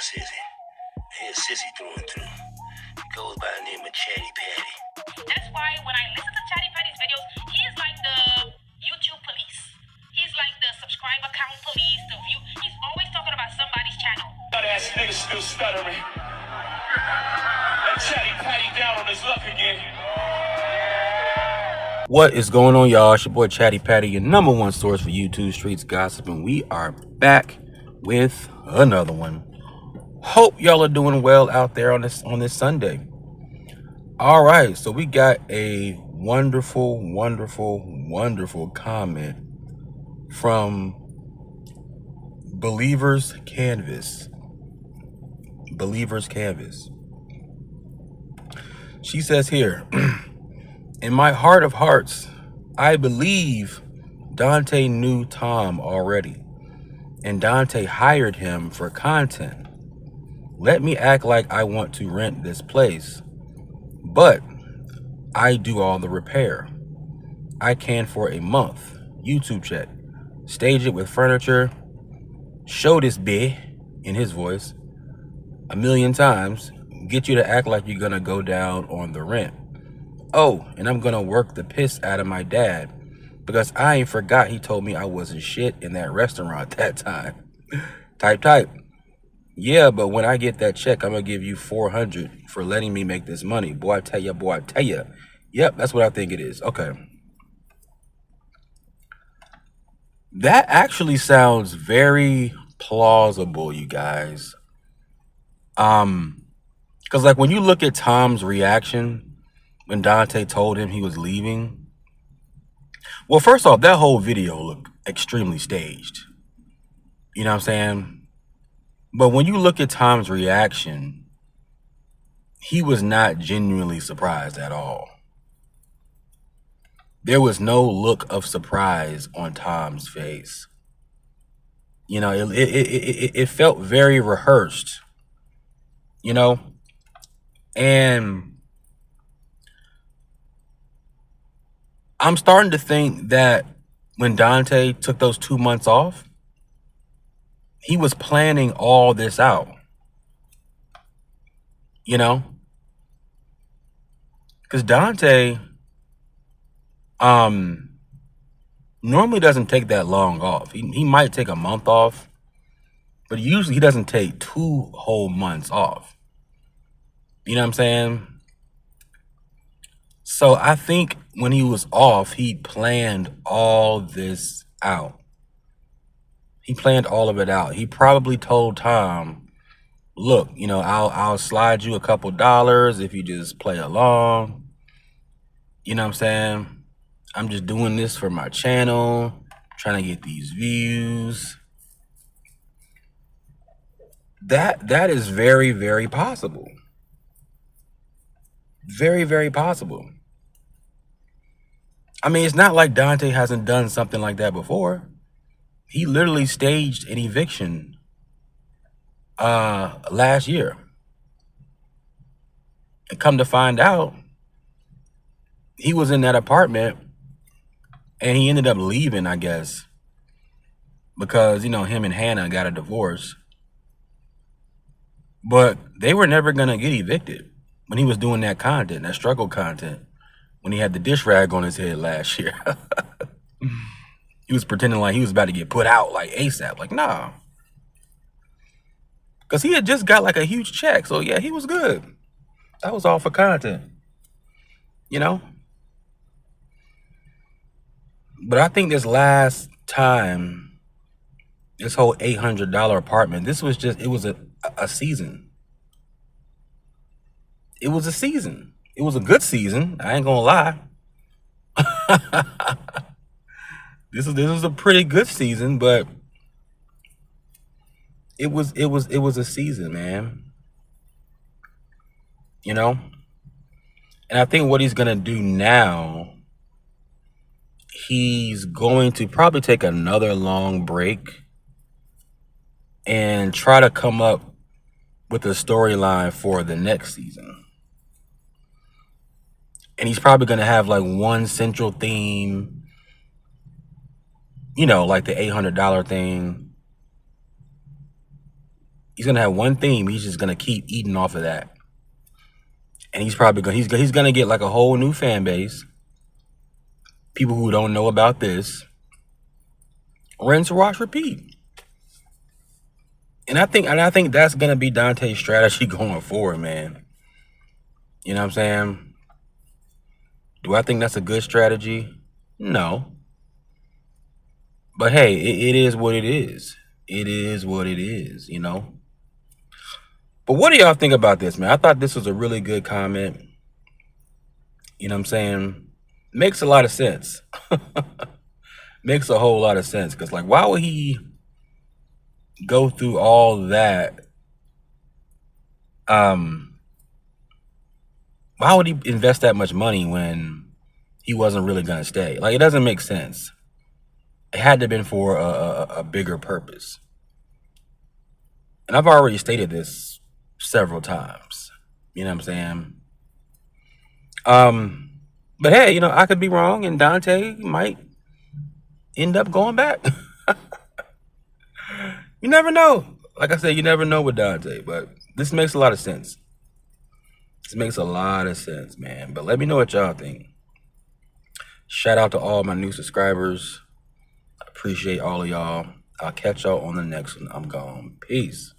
Sissy. Here's Sissy through and through. He goes by the name of Chatty Patty. That's why when I listen to Chatty Patty's videos, he's like the YouTube police. He's like the subscriber count police, the view. He's always talking about somebody's channel. That ass nigga still stuttering. Let Chatty Patty down on his luck again. What is going on, y'all? It's your boy Chatty Patty, your number one source for YouTube streets gossip, and we are back with another one. Hope y'all are doing well out there on this Sunday. All right, so we got a wonderful comment from Believer's Canvas. She says here, in my heart of hearts, I believe Dante knew Tom already, and Dante hired him for content. Let me act like I want to rent this place, but I do all the repair. I can for a month. YouTube check. Stage it with furniture. Show this bitch, in his voice, 1,000,000 times. Get you to act like you're gonna go down on the rent. Oh, and I'm gonna work the piss out of my dad because I ain't forgot he told me I wasn't shit in that restaurant that time. Type. Yeah, but when I get that check, I'm gonna give you 400 for letting me make this money. Boy, I tell ya. Yep, that's what I think it is. Okay. That actually sounds very plausible, you guys. Because like when you look at Tom's reaction when Dante told him he was leaving, well, first off, that whole video looked extremely staged. You know what I'm saying? But when you look at Tom's reaction, he was not genuinely surprised at all. There was no look of surprise on Tom's face. You know, it felt very rehearsed, you know? And I'm starting to think that when Dante took those 2 months off, he was planning all this out, you know? Because Dante normally doesn't take that long off. He might take a month off, but usually he doesn't take 2 whole months off. You know what I'm saying? So I think when he was off, he planned all this out. He planned all of it out. He probably told Tom, look, you know, I'll slide you a couple dollars if you just play along. You know what I'm saying? I'm just doing this for my channel, trying to get these views. That is very, very possible. Very, very possible. I mean, it's not like Dante hasn't done something like that before. He literally staged an eviction last year. And come to find out, he was in that apartment and he ended up leaving, I guess, because, you know, him and Hannah got a divorce. But they were never going to get evicted when he was doing that content, that struggle content, when he had the dish rag on his head last year. He was pretending like he was about to get put out like ASAP. Like, nah. Because he had just got like a huge check. So, yeah, he was good. That was all for content. You know? But I think this last time, this whole $800 apartment, this was just, it was a season. It was a season. It was a good season. I ain't gonna lie. This is a pretty good season, but it was a season, man. You know? And I think what he's gonna do now, he's going to probably take another long break and try to come up with a storyline for the next season. And he's probably gonna have like one central theme, you know, like the $800 thing. He's gonna have one theme. He's just gonna keep eating off of that, and he's probably gonna he's gonna get like a whole new fan base. People who don't know about this. Rinse, wash, repeat. And I think that's gonna be Dante's strategy going forward, man. You know what I'm saying? Do I think that's a good strategy? No. But hey, it is what it is. It is what it is, you know? But what do y'all think about this, man? I thought this was a really good comment. You know what I'm saying? Makes a lot of sense. Makes a whole lot of sense. Because, like, why would he go through all that? Why would he invest that much money when he wasn't really going to stay? Like, it doesn't make sense. It had to have been for a bigger purpose. And I've already stated this several times. You know what I'm saying? But hey, you know, I could be wrong, and Dante might end up going back. You never know. Like I said, you never know with Dante, but this makes a lot of sense. This makes a lot of sense, man. But let me know what y'all think. Shout out to all my new subscribers. I appreciate all of y'all. I'll catch y'all on the next one. I'm gone. Peace.